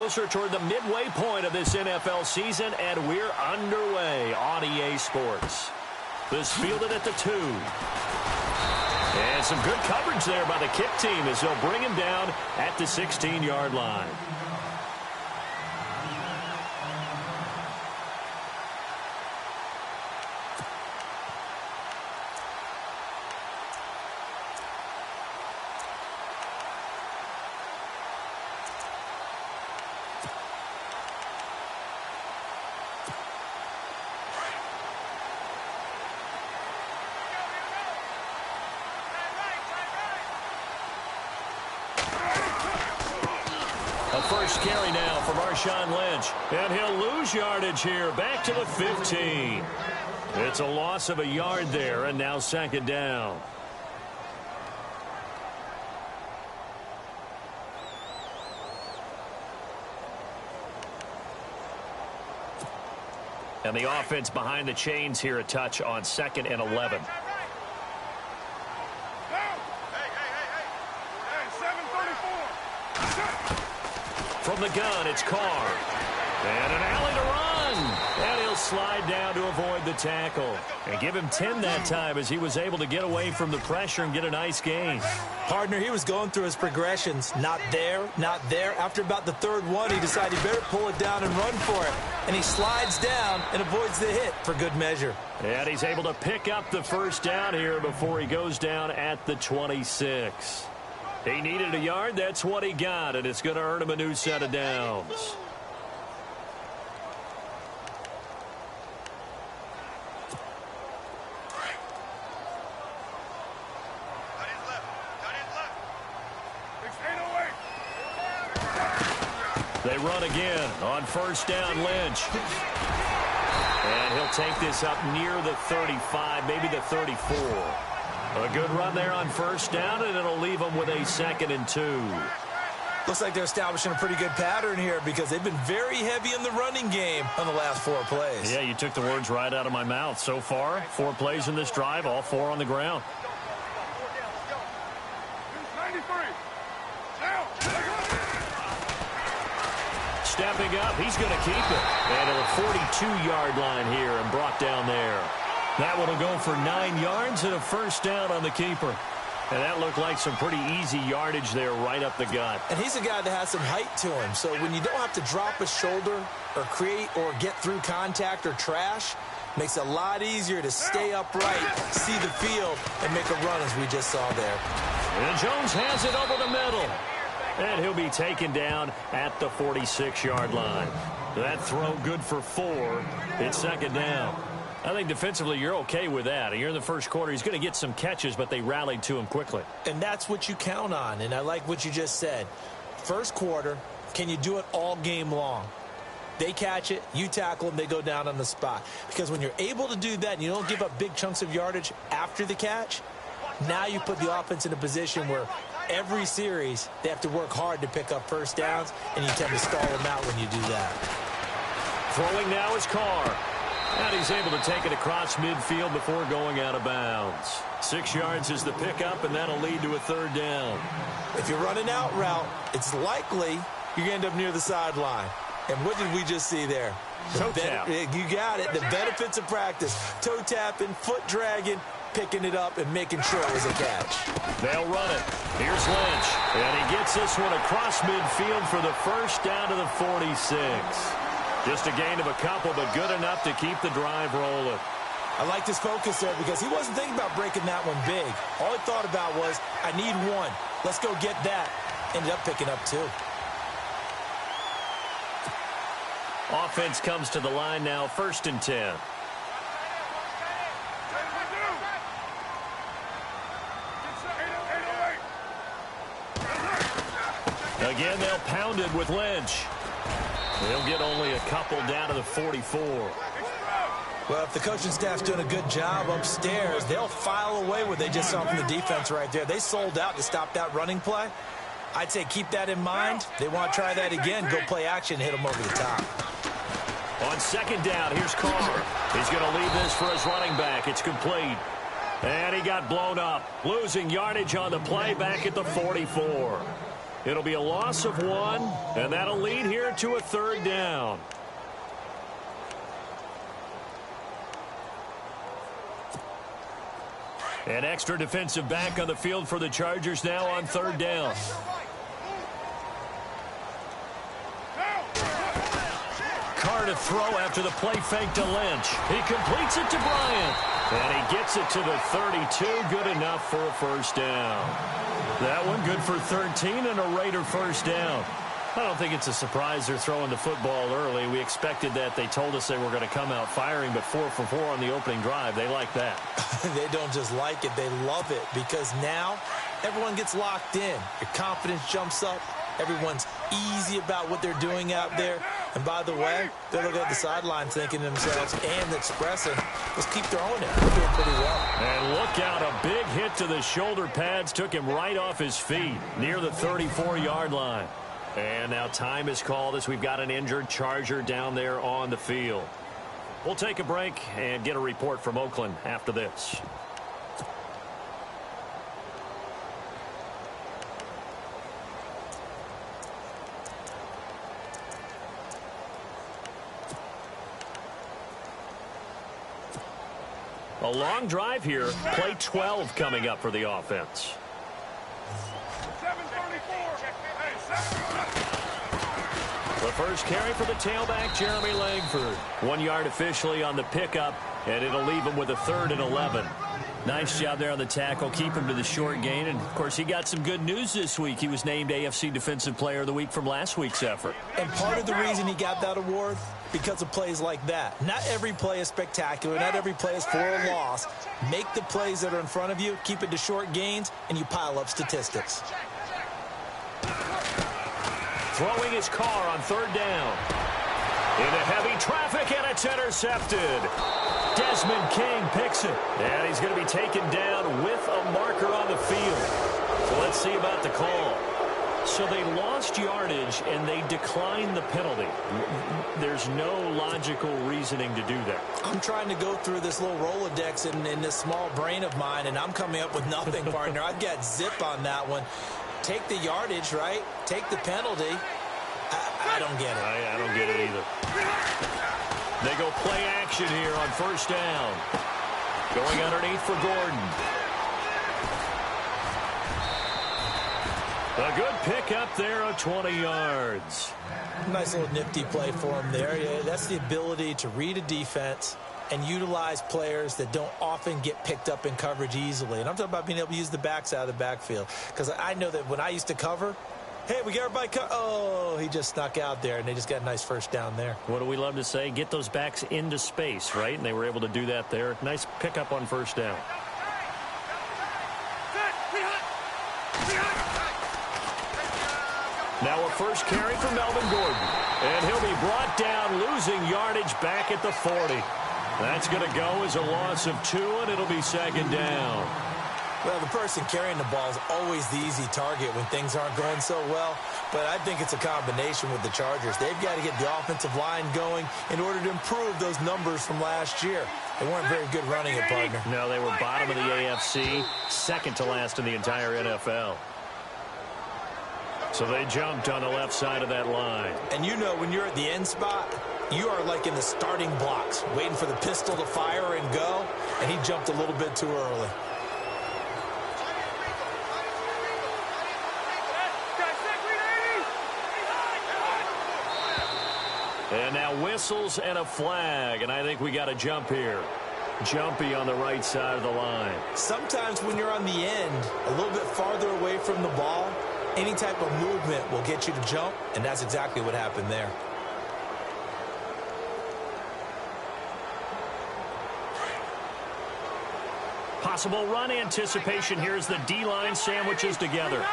closer toward the midway point of this NFL season, and we're underway on EA Sports. This fielded at the 2. And some good coverage there by the kick team as they'll bring him down at the 16-yard line. First carry now from Marshawn Lynch. And he'll lose yardage here. Back to the 15. It's a loss of a yard there, and now second down. And the offense behind the chains here a touch on 2nd and 11. From the gun, it's Carr. And an alley to run. And he'll slide down to avoid the tackle. And give him 10 that time as he was able to get away from the pressure and get a nice gain. Partner, he was going through his progressions. Not there, not there. After about the 3rd one, he decided he better pull it down and run for it. And he slides down and avoids the hit for good measure. And he's able to pick up the first down here before he goes down at the 26. He needed a yard. That's what he got, and it's going to earn him a new set of downs. They run again on first down, Lynch. And he'll take this up near the 35, maybe the 34. A good run there on first down, and it'll leave them with a 2nd and 2. Looks like they're establishing a pretty good pattern here because they've been very heavy in the running game on the last 4 plays. Yeah, you took the words right out of my mouth. So far, 4 plays in this drive, all 4 on the ground. Stepping up, he's going to keep it. And at the 42-yard line here and brought down there. That one will go for 9 yards and a first down on the keeper. And that looked like some pretty easy yardage there right up the gut. And he's a guy that has some height to him. So when you don't have to drop a shoulder or create or get through contact or trash, makes it a lot easier to stay upright, see the field, and make a run as we just saw there. And Jones has it over the middle. And he'll be taken down at the 46-yard line. That throw good for 4. It's second down. I think defensively you're okay with that. You're in the first quarter. He's going to get some catches, but they rallied to him quickly. And that's what you count on, and I like what you just said. First quarter, can you do it all game long? They catch it, you tackle them, they go down on the spot. Because when you're able to do that and you don't give up big chunks of yardage after the catch, now you put the offense in a position where every series they have to work hard to pick up first downs, and you tend to stall them out when you do that. Throwing now is Carr. And he's able to take it across midfield before going out of bounds. 6 yards is the pickup, and that'll lead to a third down. If you're running out route, it's likely you're going to end up near the sideline. And what did we just see there? Toe tap. You got it. The benefits of practice. Toe tapping, foot dragging, picking it up, and making sure it was a catch. They'll run it. Here's Lynch. And he gets this one across midfield for the first down to the 46. Just a gain of a couple, but good enough to keep the drive rolling. I like his focus there because he wasn't thinking about breaking that one big. All he thought about was, I need 1. Let's go get that. Ended up picking up 2. Offense comes to the line now, 1st and 10. Again, they'll pound it with Lynch. They'll get only a couple down to the 44. Well, if the coaching staff's doing a good job upstairs, they'll file away what they just saw from the defense right there. They sold out to stop that running play. I'd say keep that in mind. They want to try that again. Go play action, hit them over the top. On second down, here's Carr. He's going to leave this for his running back. It's complete. And he got blown up. Losing yardage on the play back at the 44. It'll be a loss of 1, and that'll lead here to a 3rd down. An extra defensive back on the field for the Chargers now on 3rd down. Carr to throw after the play fake to Lynch. He completes it to Bryant. And he gets it to the 32. Good enough for a 1st down. That one good for 13 and a Raider 1st down. I don't think it's a surprise they're throwing the football early. We expected that. They told us they were going to come out firing, but 4 for 4 on the opening drive. They like that. They don't just like it. They love it because now everyone gets locked in. Your confidence jumps up. Everyone's easy about what they're doing out there. And by the way, they're looking at the sideline thinking to themselves and expressing, let's keep throwing it. We're doing pretty well. And look out, a big hit to the shoulder pads took him right off his feet near the 34-yard line. And now time is called as we've got an injured Charger down there on the field. We'll take a break and get a report from Oakland after this. A long drive here. Play 12 coming up for the offense. The first carry for the tailback, Jeremy Langford. 1 yard officially on the pickup, and it'll leave him with a 3rd and 11. Nice job there on the tackle. Keep him to the short gain. And, of course, he got some good news this week. He was named AFC Defensive Player of the Week from last week's effort. And part of the reason he got that award, because of plays like that. Not every play is spectacular. Not every play is for a loss. Make the plays that are in front of you, keep it to short gains, and you pile up statistics. Throwing his Carr on 3rd down. Into heavy traffic, and it's intercepted. Desmond King picks it. And he's going to be taken down with a marker on the field. So let's see about the call. So they lost yardage, and they declined the penalty. There's no logical reasoning to do that. I'm trying to go through this little Rolodex in this small brain of mine, and I'm coming up with nothing, partner. I've got zip on that one. Take the yardage, right? Take the penalty. I don't get it. I don't get it either. They go play action here on 1st down. Going underneath for Gordon. A good pickup there of 20 yards. Nice little nifty play for him there. Yeah, that's the ability to read a defense and utilize players that don't often get picked up in coverage easily. And I'm talking about being able to use the backs out of the backfield. Because I know that when I used to cover, hey, we got everybody oh, he just snuck out there, and they just got a nice 1st down there. What do we love to say? Get those backs into space, right? And they were able to do that there. Nice pickup on 1st down. Now a first carry for Melvin Gordon. And he'll be brought down, losing yardage back at the 40. That's going to go as a loss of 2, and it'll be 2nd down. Well, the person carrying the ball is always the easy target when things aren't going so well. But I think it's a combination with the Chargers. They've got to get the offensive line going in order to improve those numbers from last year. They weren't very good running it, partner. No, they were bottom of the AFC, 2nd to last in the entire NFL. So they jumped on the left side of that line. And you know when you're at the end spot, you are like in the starting blocks, waiting for the pistol to fire and go, and he jumped a little bit too early. And now whistles and a flag, and I think we got a jump here. Jumpy on the right side of the line. Sometimes when you're on the end, a little bit farther away from the ball, any type of movement will get you to jump, and that's exactly what happened there. Possible run anticipation here as the D-line sandwiches together.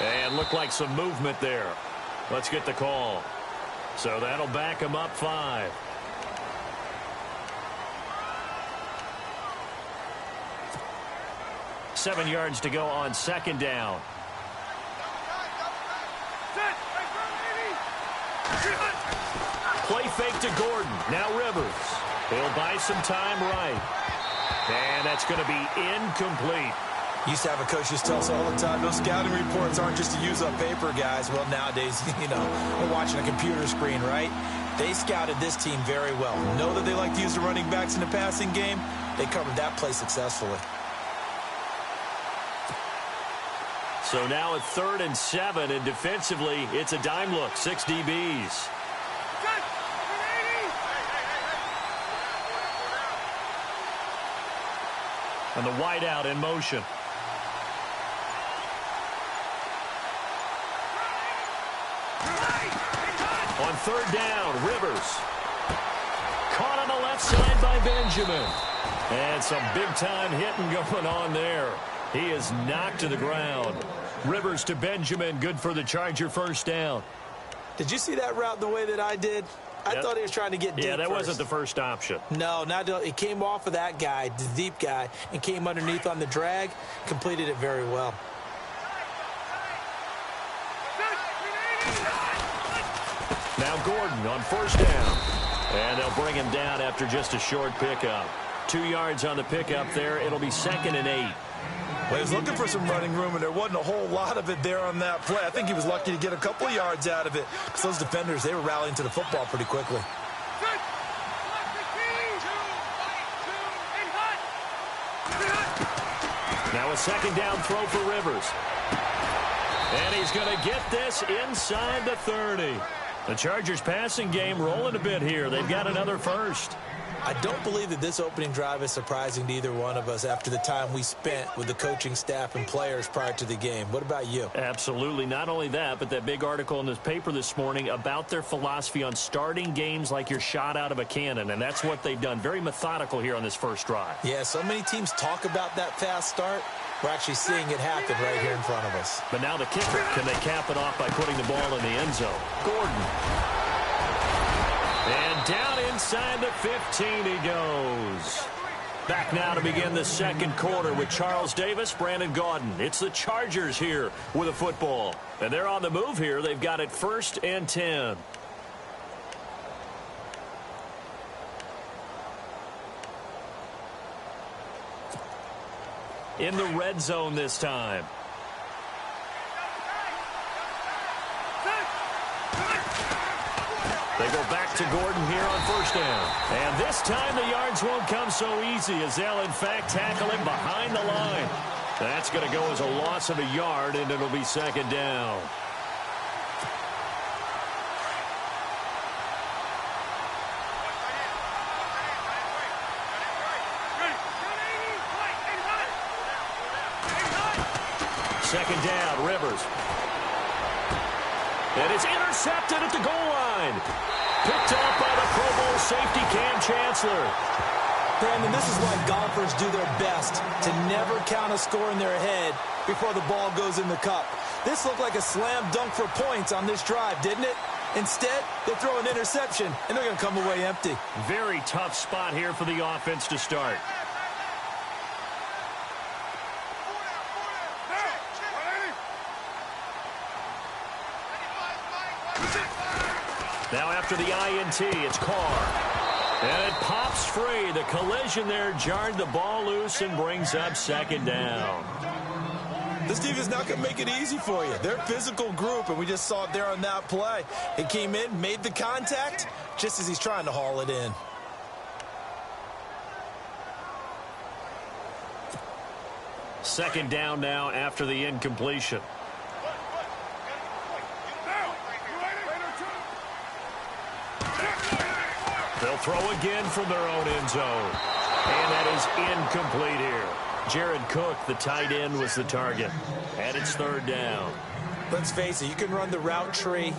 And looked like some movement there. Let's get the call. So that'll back him up 5. Seven yards to go on 2nd down. Play fake to Gordon. Now Rivers. He'll buy some time right. And that's going to be incomplete. Used to have a coach just tell us all the time, those scouting reports aren't just to use on paper, guys. Well, nowadays, we're watching a computer screen, right? They scouted this team very well. Know that they like to use the running backs in the passing game. They covered that play successfully. So now it's 3rd and 7, and defensively, it's a dime look, 6 DBs. And the wideout in motion. On 3rd down, Rivers. Caught on the left side by Benjamin. And some big-time hitting going on there. He is knocked to the ground. Rivers to Benjamin, good for the Charger first down. Did you see that route the way that I did? I thought he was trying to get deep. Yeah, that first. wasn't the first option. No, he came off of that guy, the deep guy, and came underneath on the drag, completed it very well. Now Gordon on 1st down. And they'll bring him down after just a short pickup. 2 yards on the pickup there. It'll be 2nd and 8. Well, he was looking for some running room, and there wasn't a whole lot of it there on that play. I think he was lucky to get a couple of yards out of it. Because those defenders, they were rallying to the football pretty quickly. Now a 2nd down throw for Rivers. And he's going to get this inside the 30. The Chargers passing game rolling a bit here. They've got another first. I don't believe that this opening drive is surprising to either one of us after the time we spent with the coaching staff and players prior to the game. What about you? Absolutely. Not only that, but that big article in this paper this morning about their philosophy on starting games like you're shot out of a cannon, and that's what they've done. Very methodical here on this first drive. Yeah, so many teams talk about that fast start. We're actually seeing it happen right here in front of us. But now the kicker, can they cap it off by putting the ball in the end zone? Gordon. And down inside the 15 he goes. Back now to begin the second quarter with Charles Davis, Brandon Gaudin. It's the Chargers here with a football. And they're on the move here. They've got it 1st and 10. In the red zone this time. They go back to Gordon here on 1st down. And this time the yards won't come so easy as they'll, in fact, tackle him behind the line. That's going to go as a loss of a yard, and it'll be 2nd down. Second down, Rivers. And it's intercepted at the goal line. Picked up by the Pro Bowl safety Cam Chancellor. Brandon, this is why golfers do their best to never count a score in their head before the ball goes in the cup. This looked like a slam dunk for points on this drive, didn't it? Instead, they throw an interception, and they're going to come away empty. Very tough spot here for the offense to start. Now after the INT, it's Carr. And it pops free. The collision there jarred the ball loose and brings up 2nd down. This team is not going to make it easy for you. They're a physical group, and we just saw it there on that play. It came in, made the contact, just as he's trying to haul it in. Second down now after the incompletion. They'll throw again from their own end zone. And that is incomplete here. Jared Cook, the tight end, was the target. And it's 3rd down. Let's face it, you can run the route tree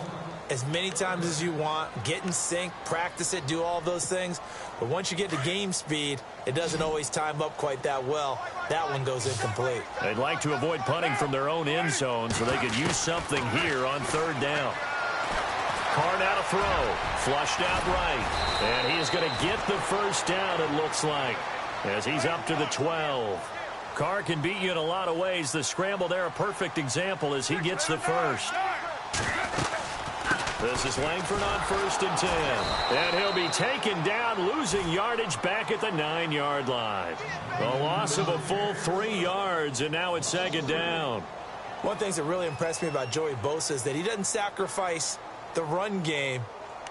as many times as you want, get in sync, practice it, do all those things. But once you get to game speed, it doesn't always time up quite that well. That one goes incomplete. They'd like to avoid punting from their own end zone so they could use something here on 3rd down. Carr now to throw. Flushed out right. And he is going to get the first down, it looks like, as he's up to the 12. Carr can beat you in a lot of ways. The scramble there, a perfect example as he gets the first. This is Langford on 1st and 10. And he'll be taken down, losing yardage back at the 9-yard line. A loss of a full 3 yards, and now it's 2nd down. One of the things that really impressed me about Joey Bosa is that he doesn't sacrifice the run game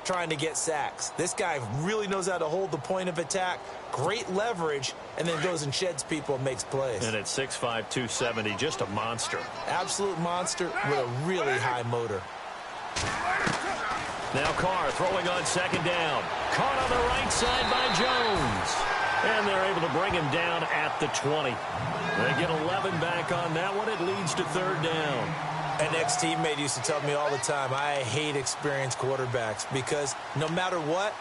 trying to get sacks. This guy really knows how to hold the point of attack, great leverage, and then goes and sheds people and makes plays. And at 6'5", 270, just a monster. Absolute monster with a really high motor. Now Carr throwing on 2nd down. Caught on the right side by Jones. And they're able to bring him down at the 20. They get 11 back on that one. It leads to 3rd down. An ex-teammate used to tell me all the time, I hate experienced quarterbacks because no matter what,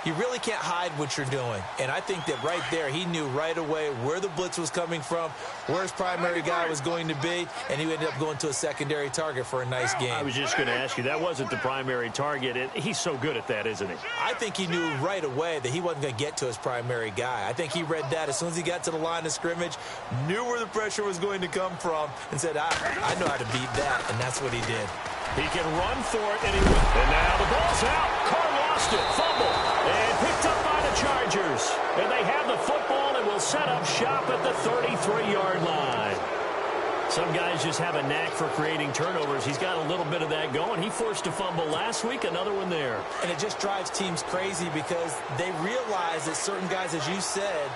you really can't hide what you're doing. And I think that right there, he knew right away where the blitz was coming from, where his primary guy was going to be, and he ended up going to a secondary target for a nice game. I was just going to ask you, that wasn't the primary target. He's so good at that, isn't he? I think he knew right away that he wasn't going to get to his primary guy. I think he read that as soon as he got to the line of scrimmage, knew where the pressure was going to come from, and said, I know how to beat that, and that's what he did. He can run for it, and now the ball's out. Carr lost it, fumble, and picked up by the Chargers. And they have the football and will set up shop at the 33-yard line. Some guys just have a knack for creating turnovers. He's got a little bit of that going. He forced a fumble last week, another one there. And it just drives teams crazy because they realize that certain guys, as you said,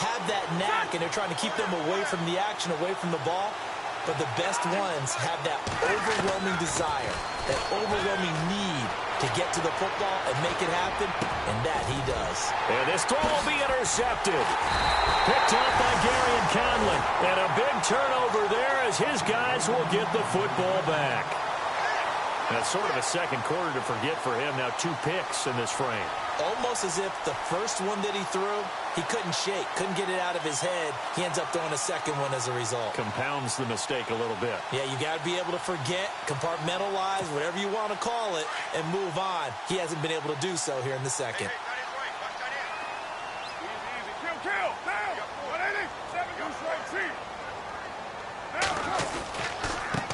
have that knack, and they're trying to keep them away from the action, away from the ball. But the best ones have that overwhelming desire, that overwhelming need to get to the football and make it happen, and that he does. And this throw will be intercepted. Picked off by Gary and Conlon. And a big turnover there as his guys will get the football back. That's sort of a second quarter to forget for him. Now 2 picks in this frame. Almost as if the first one that he threw, he couldn't shake, couldn't get it out of his head. He ends up throwing a second one as a result. Compounds the mistake a little bit. Yeah, you got to be able to forget, compartmentalize, whatever you want to call it, and move on. He hasn't been able to do so here in the second.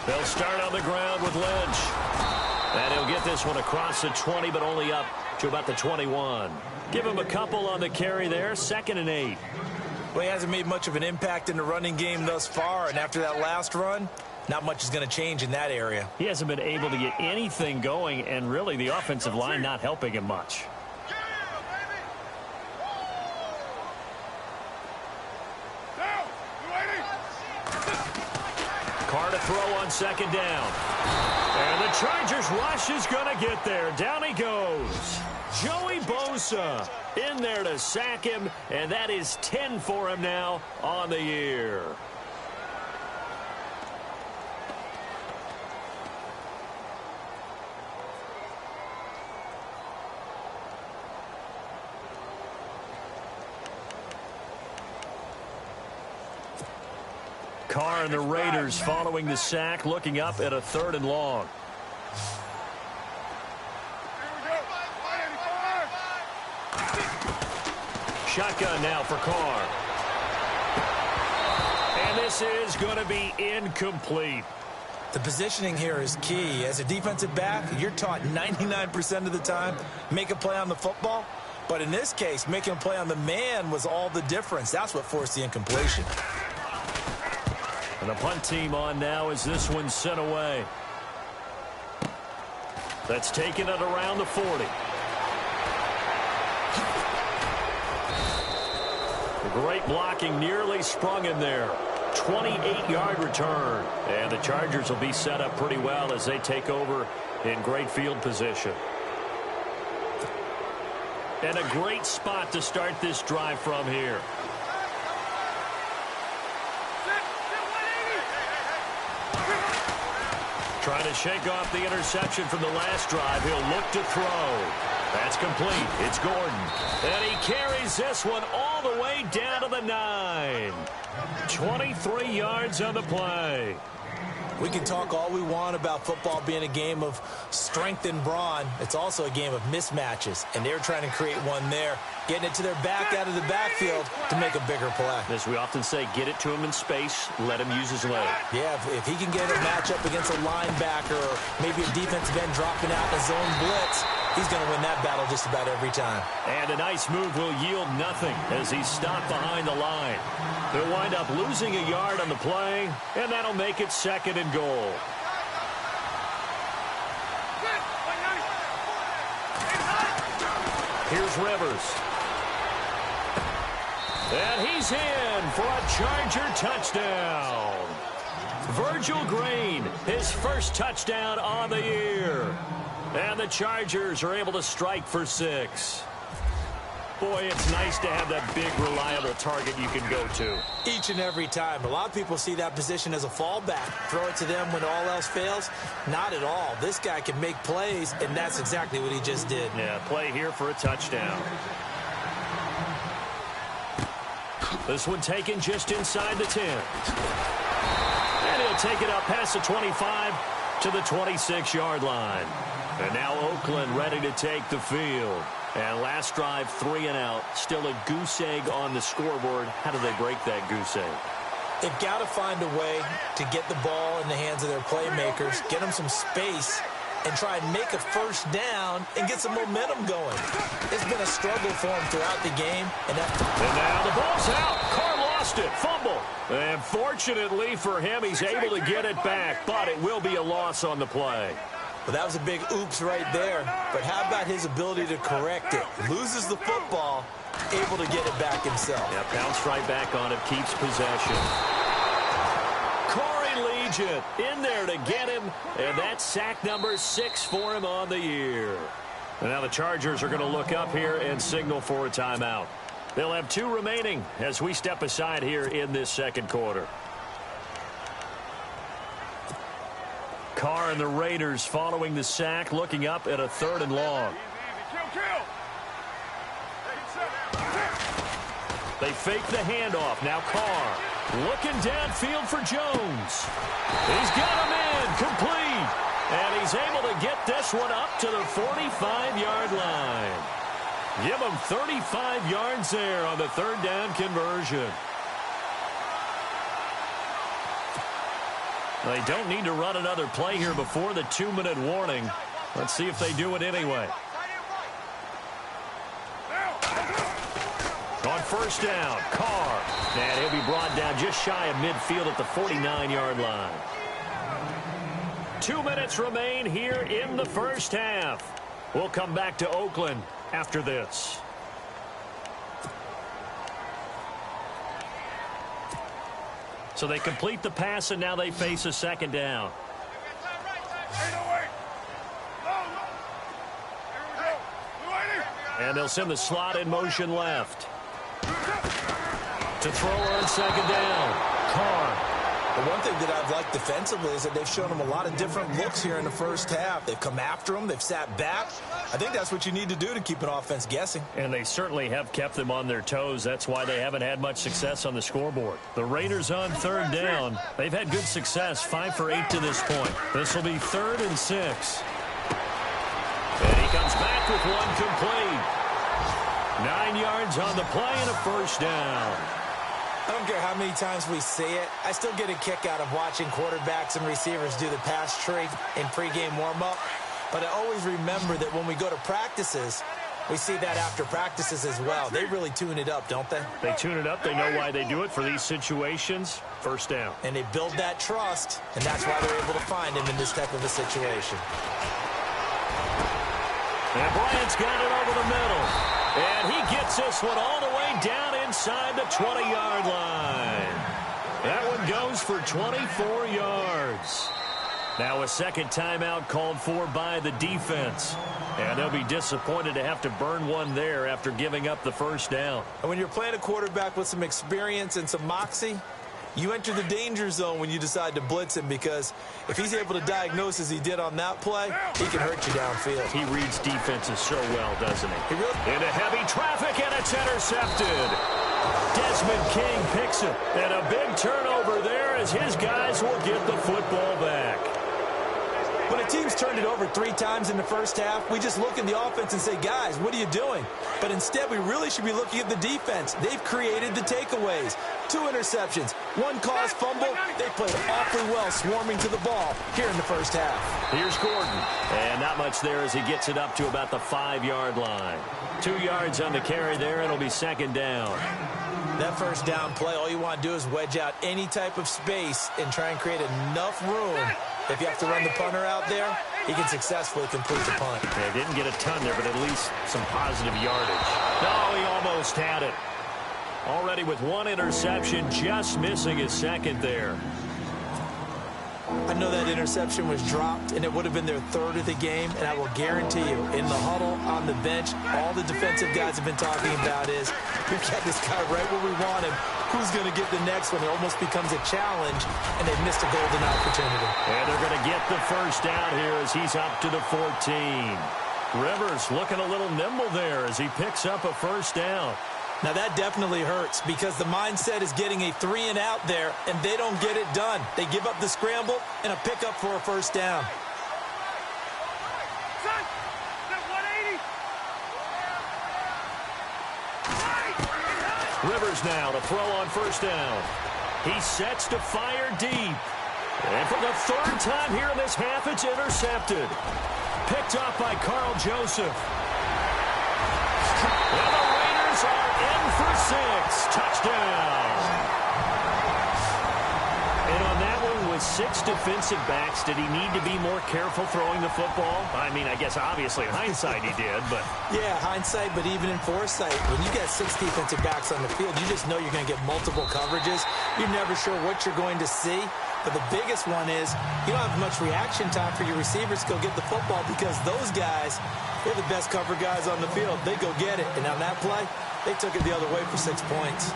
They'll start on the ground with Lynch. And he'll get this one across the 20, but only up to about the 21. Give him a couple on the carry there, 2nd and 8. Well, he hasn't made much of an impact in the running game thus far, and after that last run, not much is going to change in that area. He hasn't been able to get anything going, and really the offensive line not helping him much. Carr to throw on 2nd down. And the Chargers rush is going to get there. Down he goes. Joey Bosa in there to sack him, and that is 10 for him now on the year. Carr and the Raiders following the sack, looking up at a 3rd and long. Shotgun now for Carr. And this is going to be incomplete. The positioning here is key. As a defensive back, you're taught 99% of the time, make a play on the football. But in this case, making a play on the man was all the difference. That's what forced the incompletion. And the punt team on now as this one's sent away. That's taken it around the 40. Great blocking, nearly sprung him there. 28-yard return. And the Chargers will be set up pretty well as they take over in great field position. And a great spot to start this drive from here. Trying to shake off the interception from the last drive. He'll look to throw. That's complete. It's Gordon. And he carries this one all the way down to the 9. 23 yards on the play. We can talk all we want about football being a game of strength and brawn. It's also a game of mismatches, and they're trying to create one there, getting it to their back out of the backfield to make a bigger play. As we often say, get it to him in space, let him use his leg. Yeah, if he can get a matchup against a linebacker or maybe a defensive end dropping out in a zone blitz, he's going to win that battle just about every time. And a nice move will yield nothing as he's stopped behind the line. They'll wind up losing a yard on the play, and that'll make it 2nd and goal. Here's Rivers. And he's in for a Charger touchdown. Virgil Green, his first touchdown on the year. And the Chargers are able to strike for 6. Boy, it's nice to have that big, reliable target you can go to. Each and every time. A lot of people see that position as a fallback. Throw it to them when all else fails. Not at all. This guy can make plays, and that's exactly what he just did. Yeah, play here for a touchdown. This one taken just inside the 10. And he'll take it up past the 25 to the 26-yard line. And now Oakland ready to take the field. And last drive, 3 and out. Still a goose egg on the scoreboard. How do they break that goose egg? They've got to find a way to get the ball in the hands of their playmakers, get them some space, and try and make a first down and get some momentum going. It's been a struggle for them throughout the game. And now the ball's out. Carr lost it. Fumble. And fortunately for him, he's able to get it back, but it will be a loss on the play. Well, that was a big oops right there. But how about his ability to correct it? Loses the football, able to get it back himself. Yeah, bounced right back on it, keeps possession. Corey Legion in there to get him, and that's sack number 6 for him on the year. And now the Chargers are going to look up here and signal for a timeout. They'll have 2 remaining as we step aside here in this second quarter. Carr and the Raiders following the sack, looking up at a 3rd and long. They fake the handoff. Now Carr looking downfield for Jones. He's got him in, complete. And he's able to get this one up to the 45-yard line. Give him 35 yards there on the 3rd down conversion. They don't need to run another play here before the 2-minute warning. Let's see if they do it anyway. On first down, Carr. And he'll be brought down just shy of midfield at the 49-yard line. 2 minutes remain here in the first half. We'll come back to Oakland after this. So they complete the pass, and now they face a 2nd down. And they'll send the slot in motion left. To throw on 2nd down, Carr. The one thing that I've liked defensively is that they've shown them a lot of different looks here in the first half. They've come after them. They've sat back. I think that's what you need to do to keep an offense guessing. And they certainly have kept them on their toes. That's why they haven't had much success on the scoreboard. The Raiders on 3rd down. They've had good success, 5 for 8 to this point. This will be 3rd and 6. And he comes back with one complete. 9 yards on the play and a first down. I don't care how many times we say it. I still get a kick out of watching quarterbacks and receivers do the pass tree in pregame warm-up. But I always remember that when we go to practices, we see that after practices as well. They really tune it up, don't they? They tune it up. They know why they do it for these situations. First down. And they build that trust, and that's why they're able to find him in this type of a situation. And Bryant's got it over the middle. And he gets this one all the way down inside the 20-yard line. That one goes for 24 yards. Now a second timeout called for by the defense. And they'll be disappointed to have to burn one there after giving up the first down. And when you're playing a quarterback with some experience and some moxie, you enter the danger zone when you decide to blitz him, because if he's able to diagnose as he did on that play, he can hurt you downfield. He reads defenses so well, doesn't he? Really into heavy traffic, and it's intercepted. Desmond King picks it. And a big turnover there as his guys will get the football back. When a team's turned it over 3 times in the first half, we just look in the offense and say, guys, what are you doing? But instead, we really should be looking at the defense. They've created the takeaways. 2 interceptions, 1 caused fumble. They played awfully well swarming to the ball here in the first half. Here's Gordon. And not much there as he gets it up to about the 5-yard line. 2 yards on the carry there. It'll be second down. That first down play, all you want to do is wedge out any type of space and try and create enough room. If you have to run the punter out there, he can successfully complete the punt. Yeah, didn't get a ton there, but at least some positive yardage. No, he almost had it. Already with 1 interception, just missing his second there. I know that interception was dropped, and it would have been their 3rd of the game, and I will guarantee you, in the huddle, on the bench, all the defensive guys have been talking about is, we've got this guy right where we want him. Who's going to get the next one? It almost becomes a challenge, and they've missed a golden opportunity. And they're going to get the first down here as he's up to the 14. Rivers looking a little nimble there as he picks up a first down. Now, that definitely hurts because the mindset is getting a 3-and-out there, and they don't get it done. They give up the scramble and a pickup for a first down. Rivers now to throw on first down. He sets to fire deep. And for the 3rd time here in this half, it's intercepted. Picked off by Carl Joseph. And the Raiders are in for 6. Touchdown. And on that one, with 6 defensive backs, did he need to be more careful throwing the football? I mean, I guess obviously in hindsight he did, but... Yeah, hindsight, but even in foresight, when you got 6 defensive backs on the field, you just know you're going to get multiple coverages. You're never sure what you're going to see. But the biggest one is you don't have much reaction time for your receivers to go get the football because those guys, they're the best cover guys on the field. They go get it. And on that play, they took it the other way for 6 points.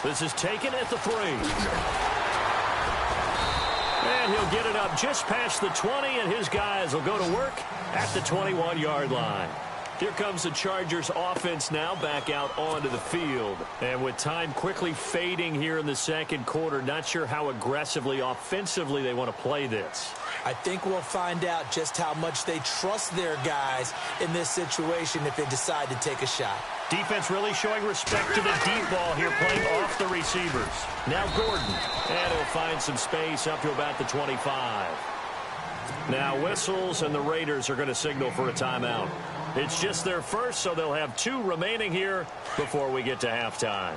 This is taken at the 3. And he'll get it up just past the 20, and his guys will go to work at the 21-yard line. Here comes the Chargers offense now back out onto the field. And with time quickly fading here in the second quarter, not sure how aggressively, offensively they want to play this. I think we'll find out just how much they trust their guys in this situation if they decide to take a shot. Defense really showing respect to the deep ball here, playing off the receivers. Now Gordon, and he'll find some space up to about the 25. Now whistles, and the Raiders are going to signal for a timeout. It's just their first, so they'll have 2 remaining here before we get to halftime.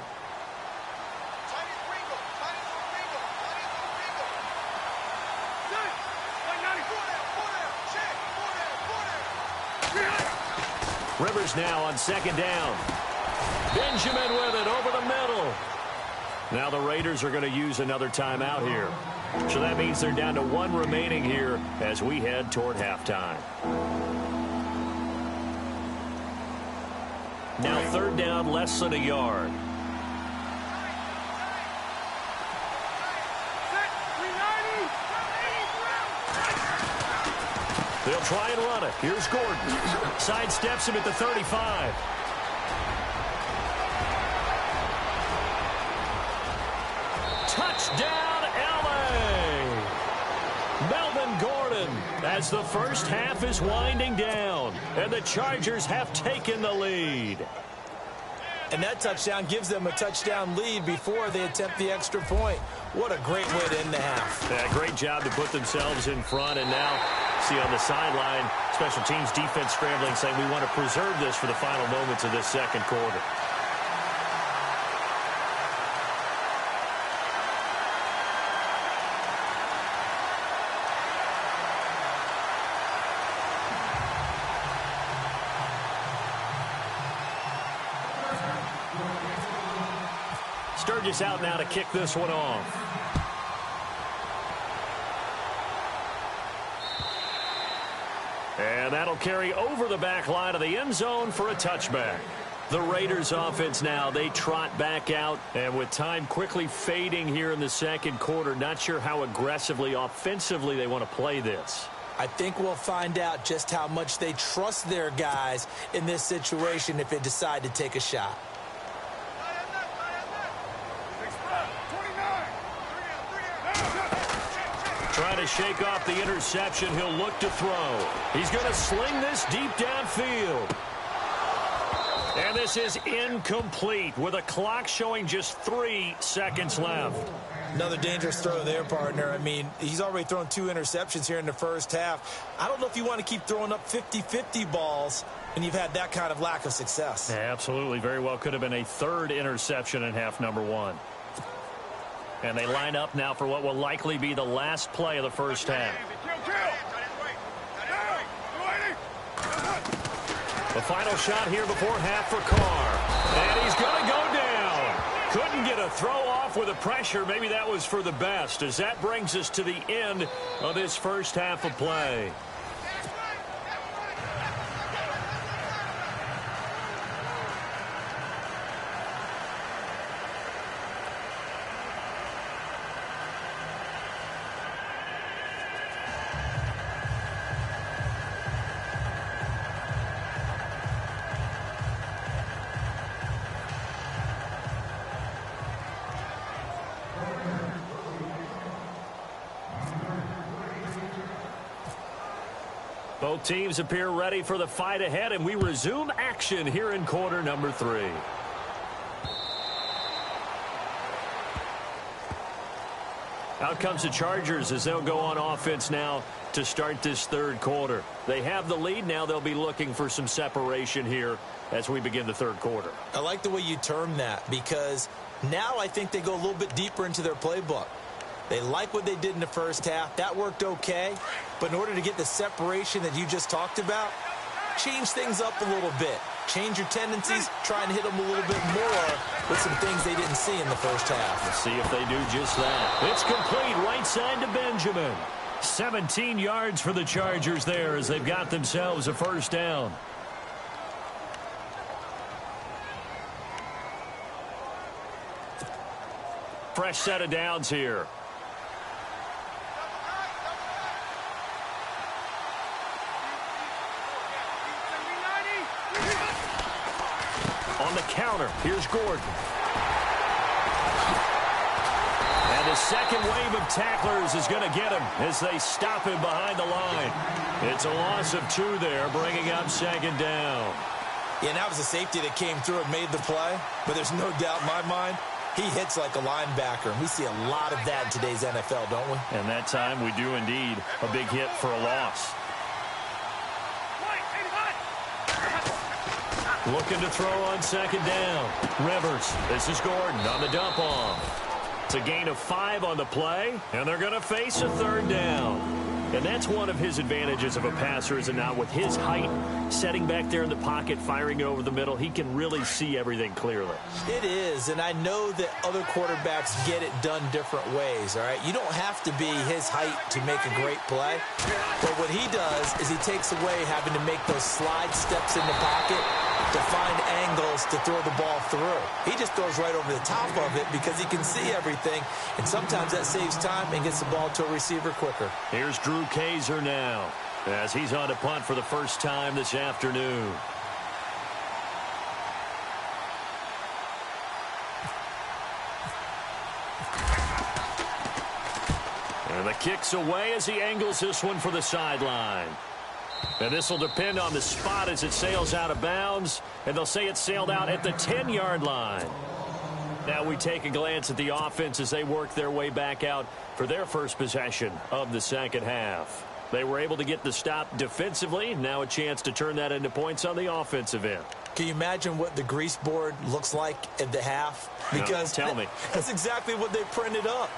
Rivers now on second down. Benjamin with it over the middle. Now the Raiders are going to use another timeout here. So that means they're down to 1 remaining here as we head toward halftime. Now 3rd down, less than a yard. They'll try and run it. Here's Gordon. Sidesteps him at the 35. Touchdown, L.A. Melvin Gordon as the first half is winding down. And the Chargers have taken the lead. And that touchdown gives them a touchdown lead before they attempt the extra point. What a great way to end the half. Yeah, great job to put themselves in front. And now, see on the sideline, special teams defense scrambling, saying we want to preserve this for the final moments of this second quarter. Sturgis out now to kick this one off. And that'll carry over the back line of the end zone for a touchback. The Raiders offense now, they trot back out. And with time quickly fading here in the second quarter, not sure how aggressively, offensively they want to play this. I think we'll find out just how much they trust their guys in this situation if they decide to take a shot. to shake off the interception. He'll look to throw. He's going to sling this deep downfield. And this is incomplete with a clock showing just 3 seconds left. Another dangerous throw there, partner. I mean, he's already thrown 2 interceptions here in the first half. I don't know if you want to keep throwing up 50-50 balls when you've had that kind of lack of success. Yeah, absolutely. Very well could have been a 3rd interception in half number 1. And they line up now for what will likely be the last play of the first half. The final shot here before half for Carr. And he's going to go down. Couldn't get a throw off with the pressure. Maybe that was for the best, as that brings us to the end of this first half of play. Both teams appear ready for the fight ahead, and we resume action here in quarter number 3. Out comes the Chargers as they'll go on offense now to start this third quarter. They have the lead. Now they'll be looking for some separation here as we begin the third quarter. I like the way you term that, because now I think they go a little bit deeper into their playbook. They like what they did in the first half. That worked okay. But in order to get the separation that you just talked about, change things up a little bit. Change your tendencies. Try and hit them a little bit more with some things they didn't see in the first half. Let's see if they do just that. It's complete right side to Benjamin. 17 yards for the Chargers there as they've got themselves a first down. Fresh set of downs here. On the counter, here's Gordon. And the second wave of tacklers is going to get him as they stop him behind the line. It's a loss of 2 there, bringing up second down. Yeah, and that was a safety that came through and made the play. But there's no doubt in my mind, he hits like a linebacker. And we see a lot of that in today's NFL, don't we? And that time we do indeed. A big hit for a loss. Looking to throw on second down. Rivers. This is Gordon on the dump off. It's a gain of 5 on the play, and they're going to face a third down. And that's one of his advantages of a passer, is it not? With his height, setting back there in the pocket, firing over the middle, he can really see everything clearly. It is, and I know that other quarterbacks get it done different ways, all right? You don't have to be his height to make a great play. But what he does is he takes away having to make those slide steps in the pocket to find angles to throw the ball through. He just throws right over the top of it because he can see everything, and sometimes that saves time and gets the ball to a receiver quicker. Here's Drew Kaiser now as he's on to punt for the first time this afternoon. And the kick's away as he angles this one for the sideline. And this will depend on the spot as it sails out of bounds. And they'll say it sailed out at the 10-yard line. Now we take a glance at the offense as they work their way back out for their first possession of the second half. They were able to get the stop defensively. Now a chance to turn that into points on the offensive end. Can you imagine what the grease board looks like at the half? Because no, tell me. That's exactly what they printed up.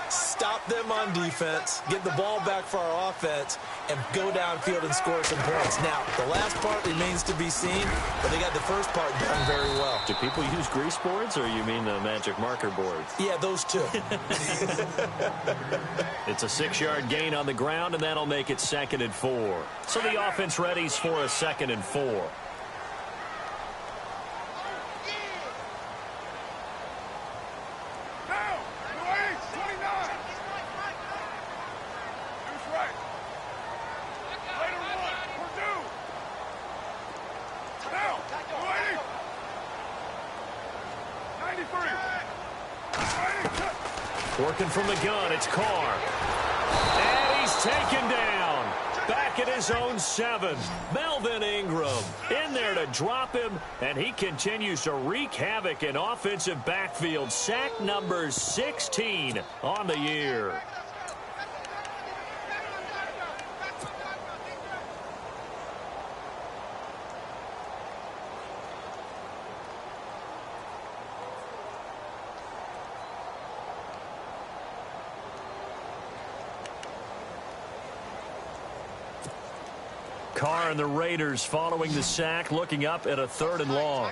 Stop them on defense, get the ball back for our offense, and go downfield and score some points. Now, the last part remains to be seen, but they got the first part done very well. Do people use grease boards, or you mean the magic marker boards? Yeah, those two. It's a 6-yard gain on the ground, and that'll make it 2nd and 4. So the offense readies for a 2nd and 4. Working from the gun, it's Carr. And taken down. Back at his own 7. Melvin Ingram in there to drop him, and he continues to wreak havoc in offensive backfield. Sack number 16 on the year. Carr and the Raiders following the sack, looking up at a 3rd and long.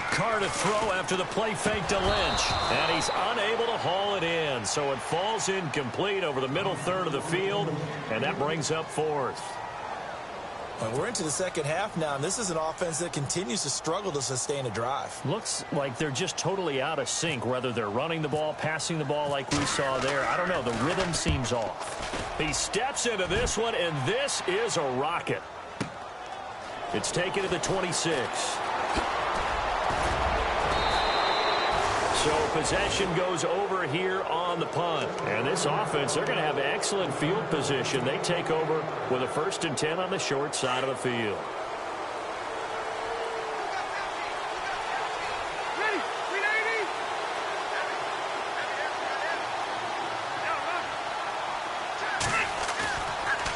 Carr to throw after the play fake to Lynch, and he's unable to haul it in, so it falls incomplete over the middle 3rd of the field, and that brings up 4th. Well, we're into the second half now, and this is an offense that continues to struggle to sustain a drive. Looks like they're just totally out of sync, whether they're running the ball, passing the ball like we saw there. I don't know. The rhythm seems off. He steps into this one, and this is a rocket. It's taken to the 26. So possession goes over here on the punt. And this offense, they're going to have excellent field position. They take over with a 1st and 10 on the short side of the field.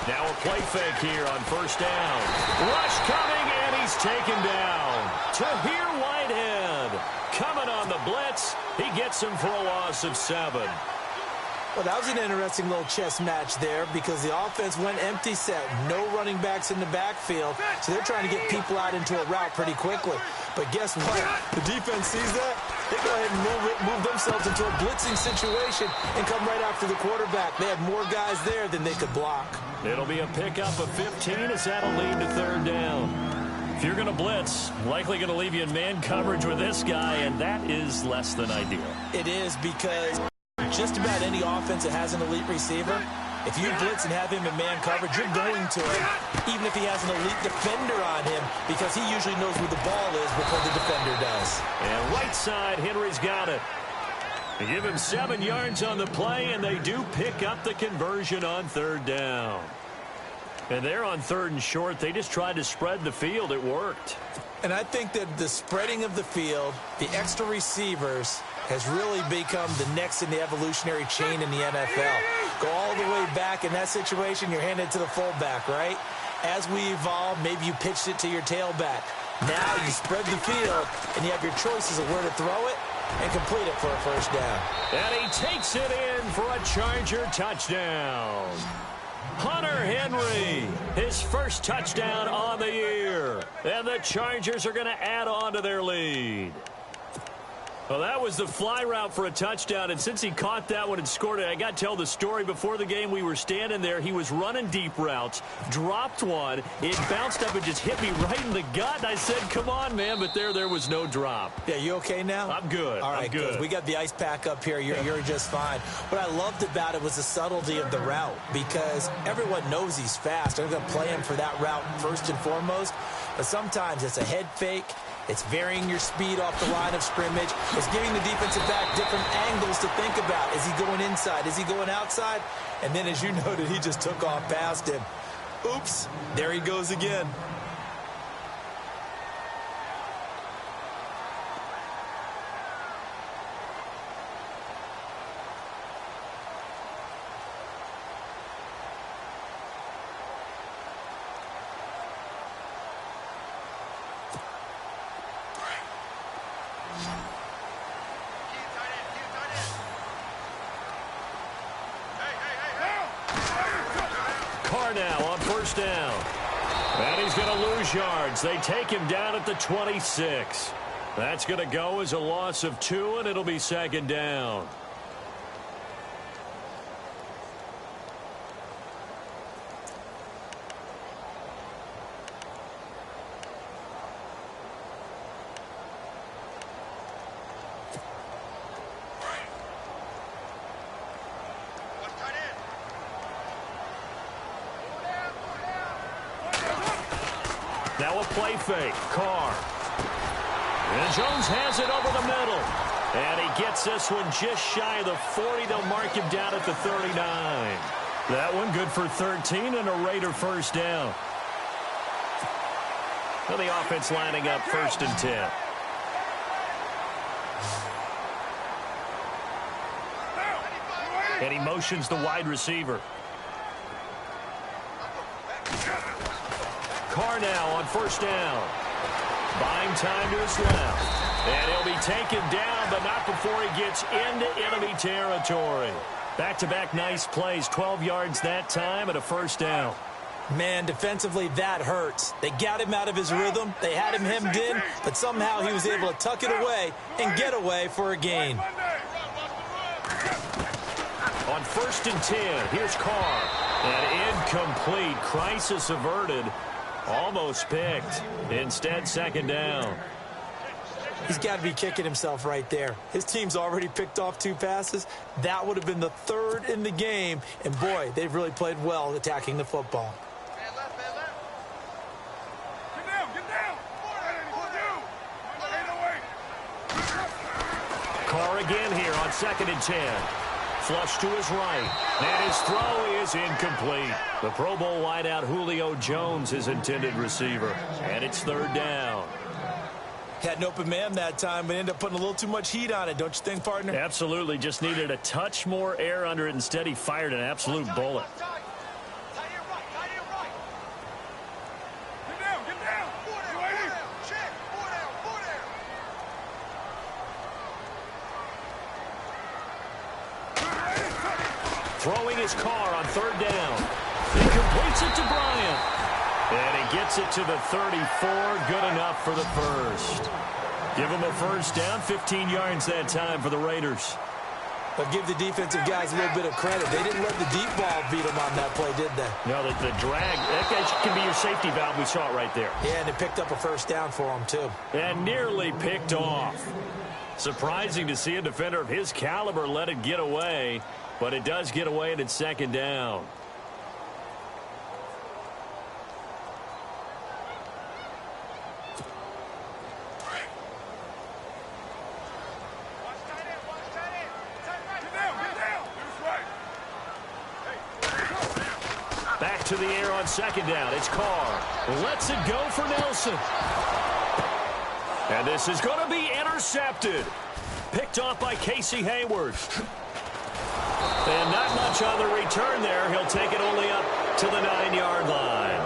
Now a play fake here on 1st down. Rush coming, and he's taken down. Tahir Whitehead coming on the blitz. He gets him for a loss of 7. Well, that was an interesting little chess match there because the offense went empty set. No running backs in the backfield, so they're trying to get people out into a route pretty quickly. But guess what? The defense sees that. They go ahead and move themselves into a blitzing situation and come right after the quarterback. They had more guys there than they could block. It'll be a pickup of 15 as that'll lead to 3rd down. If you're going to blitz, likely going to leave you in man coverage with this guy, and that is less than ideal. It is because just about any offense that has an elite receiver, if you blitz and have him in man coverage, you're going to it, even if he has an elite defender on him, because he usually knows where the ball is before the defender does. And right side, Henry's got it. They give him 7 yards on the play, and they do pick up the conversion on 3rd down. And they're on 3rd and short. They just tried to spread the field. It worked. And I think that the spreading of the field, the extra receivers, has really become the next in the evolutionary chain in the NFL. Go all the way back in that situation, you're handed to the fullback, right? As we evolve, maybe you pitched it to your tailback. Now you spread the field, and you have your choices of where to throw it and complete it for a 1st down. And he takes it in for a Charger touchdown. Hunter Henry, his 1st touchdown on the year. And the Chargers are going to add on to their lead. Well, that was the fly route for a touchdown, and since he caught that one and scored it, I got to tell the story. Before the game, we were standing there. He was running deep routes, dropped one. It bounced up and just hit me right in the gut. And I said, come on, man, but there was no drop. Yeah, you okay now? I'm good. All right, I'm good. We got the ice pack up here. You're just fine. What I loved about it was the subtlety of the route, because everyone knows he's fast. They're going to play him for that route first and foremost, but sometimes it's a head fake. It's varying your speed off the line of scrimmage. It's giving the defensive back different angles to think about. Is he going inside? Is he going outside? And then, as you noted, he just took off past him. Oops, there he goes again. Now on 1st down. And he's going to lose yards. They take him down at the 26. That's going to go as a loss of 2, and it'll be 2nd down. Now a play fake. Carr. And Jones has it over the middle. And he gets this one just shy of the 40. They'll mark him down at the 39. That one good for 13 and a Raider first down. Well, the offense lining up 1st and 10. And he motions the wide receiver. Carr now on 1st down. Buying time to his left. And he'll be taken down, but not before he gets into enemy territory. Back-to-back nice plays, 12 yards that time and a 1st down. Man, defensively, that hurts. They got him out of his rhythm. They had him hemmed in, but somehow he was able to tuck it away and get away for a gain. On 1st and 10, here's Carr. And incomplete. Crisis averted. Almost picked. Instead, 2nd down. He's got to be kicking himself right there. His team's already picked off 2 passes. That would have been the 3rd in the game. And, boy, they've really played well attacking the football. Carr again here on 2nd and 10. Flush to his right. And his throw is incomplete. The Pro Bowl wideout Julio Jones, his intended receiver. And it's 3rd down. Had an open man that time, but ended up putting a little too much heat on it, don't you think, partner? Absolutely. Just needed a touch more air under it. Instead, he fired an absolute bullet. Throwing his Carr on 3rd down. He completes it to Bryant. And he gets it to the 34. Good enough for the 1st. Give him a 1st down. 15 yards that time for the Raiders. But give the defensive guys a little bit of credit. They didn't let the deep ball beat them on that play, did they? No, the drag, that can be your safety valve. We saw it right there. Yeah, and it picked up a 1st down for them, too. And nearly picked off. Surprising to see a defender of his caliber let it get away. But it does get away, and it's 2nd down. Back to the air on 2nd down. It's Carr. Lets it go for Nelson. And this is going to be intercepted. Picked off by Casey Hayward. And not much on the return there. He'll take it only up to the 9-yard line.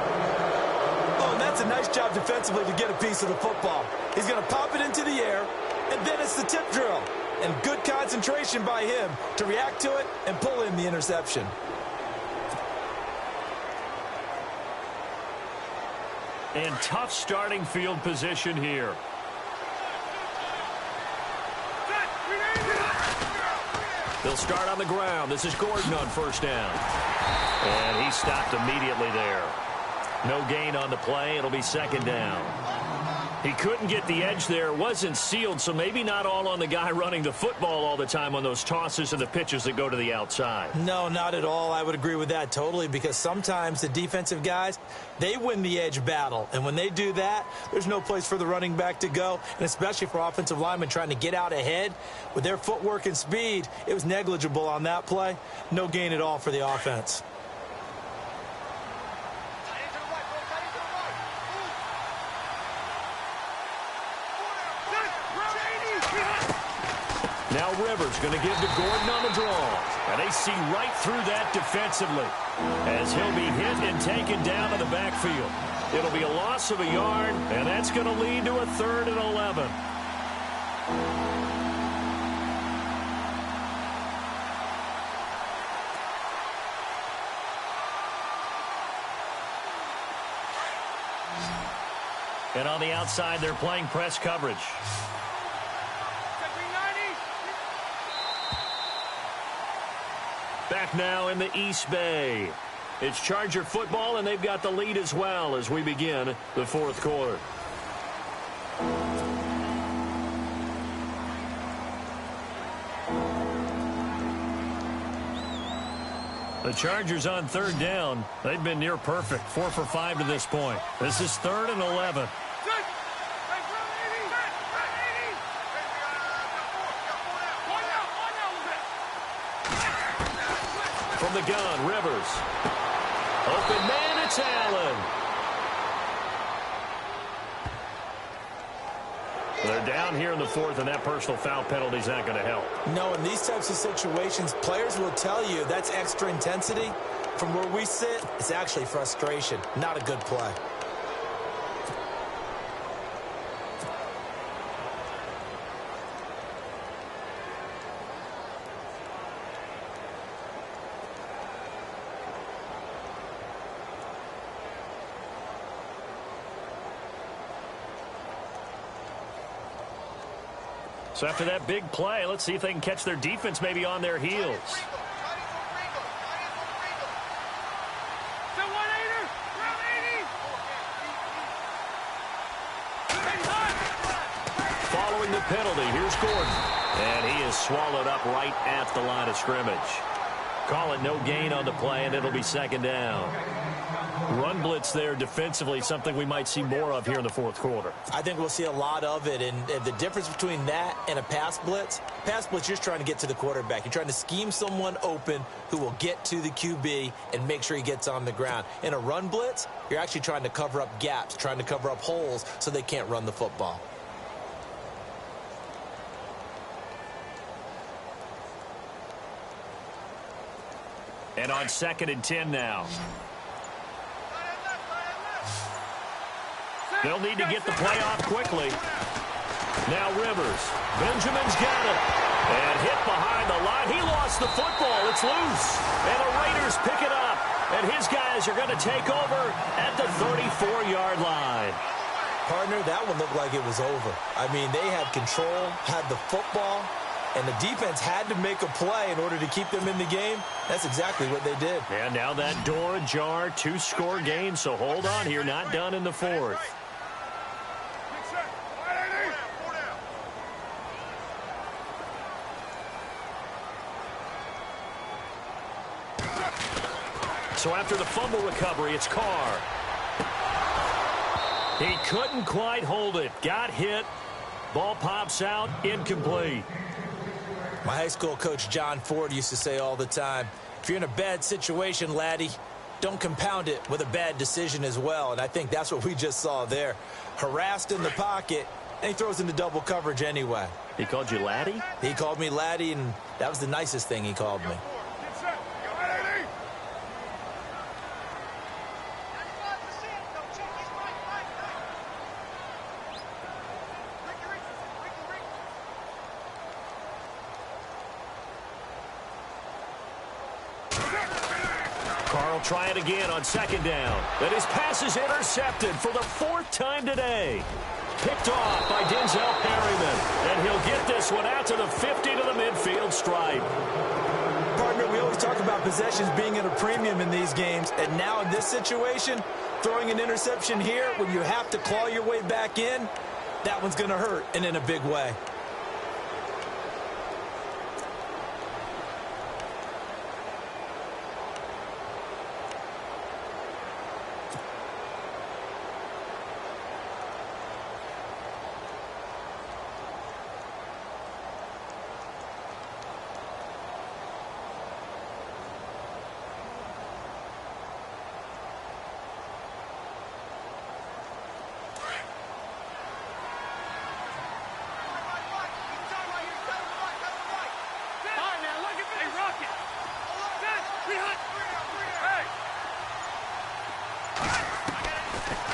Oh, and that's a nice job defensively to get a piece of the football. He's going to pop it into the air, and then it's the tip drill. And good concentration by him to react to it and pull in the interception. And tough starting field position here. They'll start on the ground. This is Gordon on 1st down. And he stopped immediately there. No gain on the play. It'll be 2nd down. He couldn't get the edge there. Wasn't sealed, so maybe not all on the guy running the football all the time on those tosses and the pitches that go to the outside. No, not at all. I would agree with that totally, because sometimes the defensive guys, they win the edge battle. And when they do that, there's no place for the running back to go, and especially for offensive linemen trying to get out ahead. With their footwork and speed, it was negligible on that play. No gain at all for the offense. Now Rivers going to give to Gordon on the draw. And they see right through that defensively as he'll be hit and taken down in the backfield. It'll be a loss of a yard, and that's going to lead to a 3rd and 11. And on the outside, they're playing press coverage. Back now in the East Bay. It's Charger football, and they've got the lead as well as we begin the 4th quarter. The Chargers on 3rd down. They've been near perfect, 4 for 5 to this point. This is 3rd and 11. From the gun, Rivers. Open man, it's Allen. They're down here in the fourth, and that personal foul penalty is not going to help. No, in these types of situations, players will tell you that's extra intensity. From where we sit, it's actually frustration, not a good play. So after that big play, let's see if they can catch their defense maybe on their heels. Following the penalty, here's Gordon. And he is swallowed up right at the line of scrimmage. Call it no gain on the play, and it'll be second down. Run blitz there defensively, something we might see more of here in the fourth quarter. I think we'll see a lot of it, and the difference between that and a pass blitz, you're just trying to get to the quarterback. You're trying to scheme someone open who will get to the QB and make sure he gets on the ground. In a run blitz, you're actually trying to cover up gaps, trying to cover up holes so they can't run the football. And on 2nd and 10 now. They'll need to get the play off quickly. Now Rivers. Benjamin's got it. And hit behind the line. He lost the football. It's loose. And the Raiders pick it up. And his guys are going to take over at the 34-yard line. Partner, that one looked like it was over. I mean, they had control, had the football, and the defense had to make a play in order to keep them in the game. That's exactly what they did. And now that door ajar, 2-score game, so hold on here, not done in the fourth. So after the fumble recovery, it's Carr. He couldn't quite hold it. Got hit. Ball pops out, incomplete. My high school coach, John Ford, used to say all the time, if you're in a bad situation, laddie, don't compound it with a bad decision as well. And I think that's what we just saw there. Harassed in the pocket, and he throws into double coverage anyway. He called you laddie? He called me laddie, and that was the nicest thing he called me. Try it again on 2nd down. And his pass is intercepted for the 4th time today. Picked off by Denzel Perryman. And he'll get this one out to the 50 to the midfield stripe. Partner, we always talk about possessions being at a premium in these games. And now in this situation, throwing an interception here when you have to claw your way back in, that one's going to hurt, and in a big way.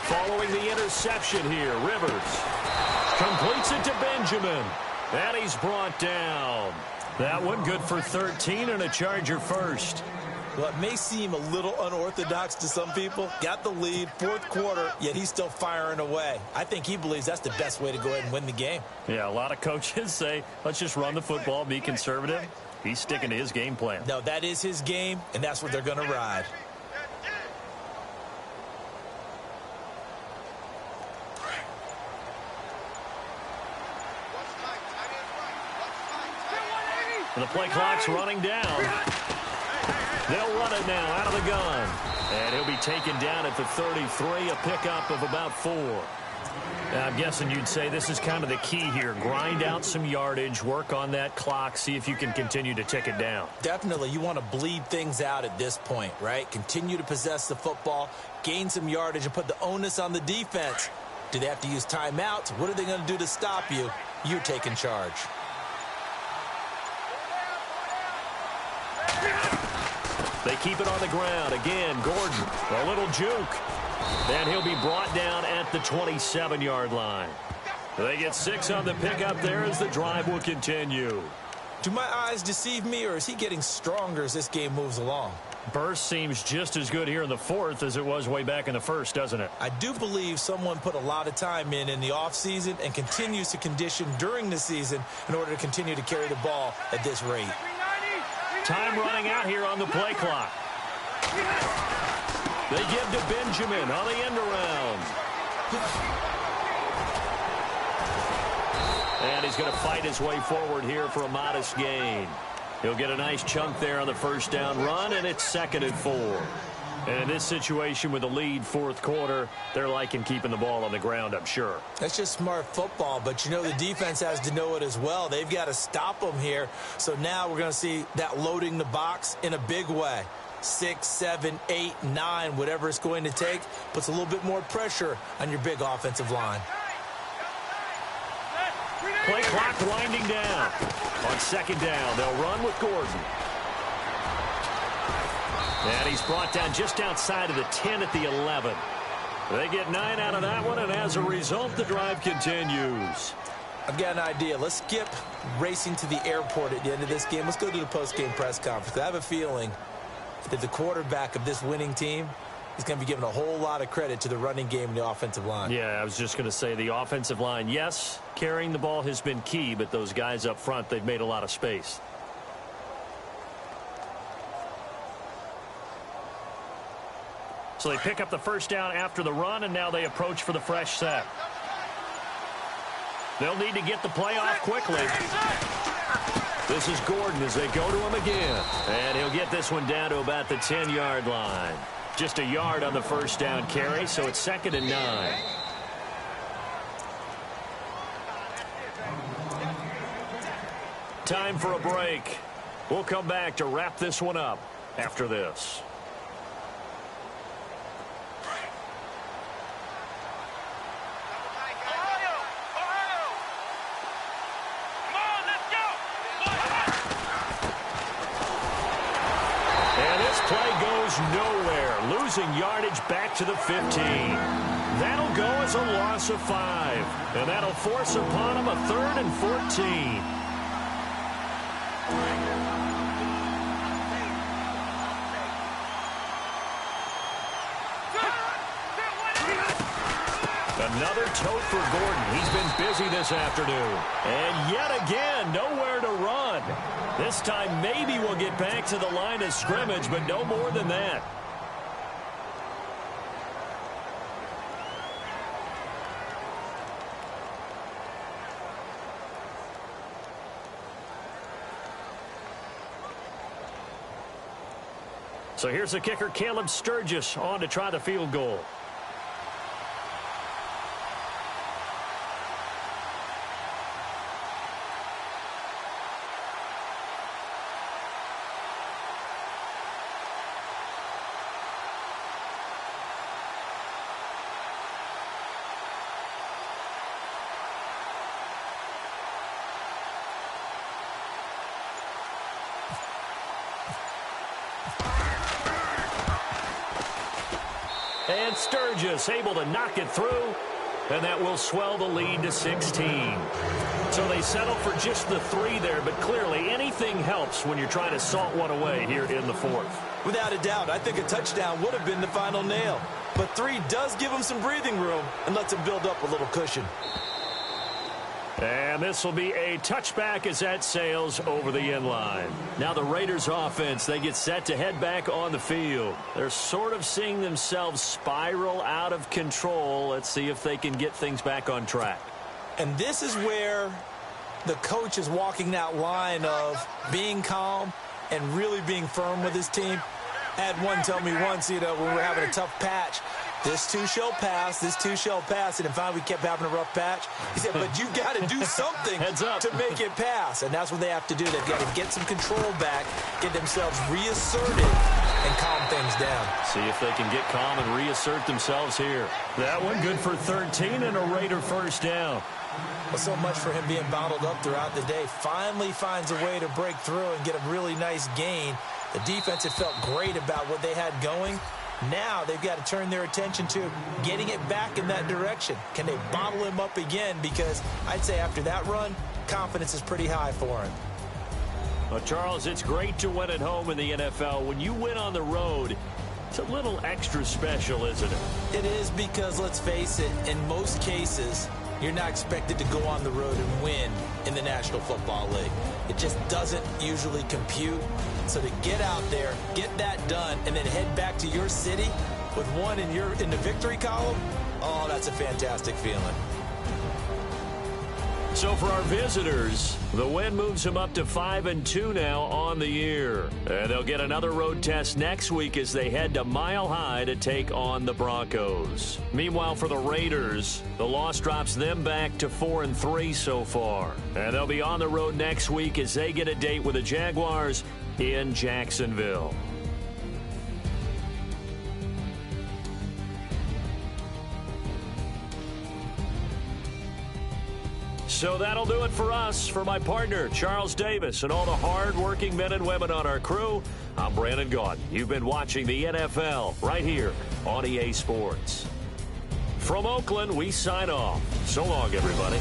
Following the interception here, Rivers completes it to Benjamin. And he's brought down. That one good for 13 and a Charger first. Well, it may seem a little unorthodox to some people. Got the lead, 4th quarter, yet he's still firing away. I think he believes that's the best way to go ahead and win the game. Yeah, a lot of coaches say, let's just run the football, be conservative. He's sticking to his game plan. No, that is his game, and that's what they're going to ride. And the play clock's running down. They'll run it now out of the gun. And he'll be taken down at the 33, a pickup of about 4. I'm guessing you'd say this is kind of the key here. Grind out some yardage, work on that clock, see if you can continue to tick it down. Definitely. You want to bleed things out at this point, right? Continue to possess the football, gain some yardage, and put the onus on the defense. Do they have to use timeouts? What are they going to do to stop you? You're taking charge. They keep it on the ground. Again, Gordon, a little juke. And he'll be brought down at the 27-yard line. They get 6 on the pickup there as the drive will continue. Do my eyes deceive me, or is he getting stronger as this game moves along? Burst seems just as good here in the fourth as it was way back in the first, doesn't it? I do believe someone put a lot of time in the offseason and continues to condition during the season in order to continue to carry the ball at this rate. Time running out here on the play clock. They give to Benjamin on the end around. And he's going to fight his way forward here for a modest gain. He'll get a nice chunk there on the first down run, and it's 2nd and 4. And in this situation with the lead fourth quarter, they're liking keeping the ball on the ground, I'm sure. That's just smart football, but you know the defense has to know it as well. They've got to stop them here. So now we're going to see that loading the box in a big way. 6, 7, 8, 9, whatever it's going to take, puts a little bit more pressure on your big offensive line. Play clock winding down. On 2nd down, they'll run with Gordon. And he's brought down just outside of the 10 at the 11. They get 9 out of that one, and as a result, the drive continues. I've got an idea. Let's skip racing to the airport at the end of this game. Let's go to the post-game press conference. I have a feeling that the quarterback of this winning team is going to be given a whole lot of credit to the running game and the offensive line. Yeah, I was just going to say the offensive line, yes, carrying the ball has been key, but those guys up front, they've made a lot of space. So they pick up the first down after the run, and now they approach for the fresh set. They'll need to get the play off quickly. This is Gordon as they go to him again. And he'll get this one down to about the 10-yard line. Just a yard on the first down carry, so it's 2nd and 9. Time for a break. We'll come back to wrap this one up after this. Nowhere, losing yardage back to the 15. That'll go as a loss of 5, and that'll force upon him a 3rd and 14. Another tote for Gordon. He's been busy this afternoon. And yet again, nowhere to run. This time maybe we'll get back to the line of scrimmage, but no more than that. So here's the kicker, Caleb Sturgis, on to try the field goal. And Sturgis able to knock it through, and that will swell the lead to 16. So they settle for just the 3 there, but clearly anything helps when you're trying to salt one away here in the fourth. Without a doubt, I think a touchdown would have been the final nail. But 3 does give them some breathing room and lets them build up a little cushion. And this will be a touchback as that sails over the end line. Now the Raiders offense, they get set to head back on the field. They're sort of seeing themselves spiral out of control. Let's see if they can get things back on track. And this is where the coach is walking that line of being calm and really being firm with his team. I had one tell me once, when we were having a tough patch, This too shall pass. This too shall pass. And finally, we kept having a rough patch. He said, but you got to do something to make it pass. And that's what they have to do. They've got to get some control back, get themselves reasserted, and calm things down. See if they can get calm and reassert themselves here. That one good for 13 and a Raider first down. Well, so much for him being bottled up throughout the day. Finally finds a way to break through and get a really nice gain. The defense had felt great about what they had going. Now they've got to turn their attention to getting it back in that direction. Can they bottle him up again? Because I'd say after that run, confidence is pretty high for him. Well, Charles, it's great to win at home in the NFL. When you win on the road, it's a little extra special, isn't it? It is, because let's face it, in most cases, you're not expected to go on the road and win in the National Football League. It just doesn't usually compute. So to get out there, get that done, and then head back to your city with one in the victory column, oh, that's a fantastic feeling. So for our visitors, the win moves them up to 5-2 now on the year. And they'll get another road test next week as they head to Mile High to take on the Broncos. Meanwhile, for the Raiders, the loss drops them back to 4-3 so far. And they'll be on the road next week as they get a date with the Jaguars in Jacksonville. So that'll do it for us. For my partner, Charles Davis, and all the hard-working men and women on our crew, I'm Brandon Gaudin. You've been watching the NFL right here on EA Sports. From Oakland, we sign off. So long, everybody.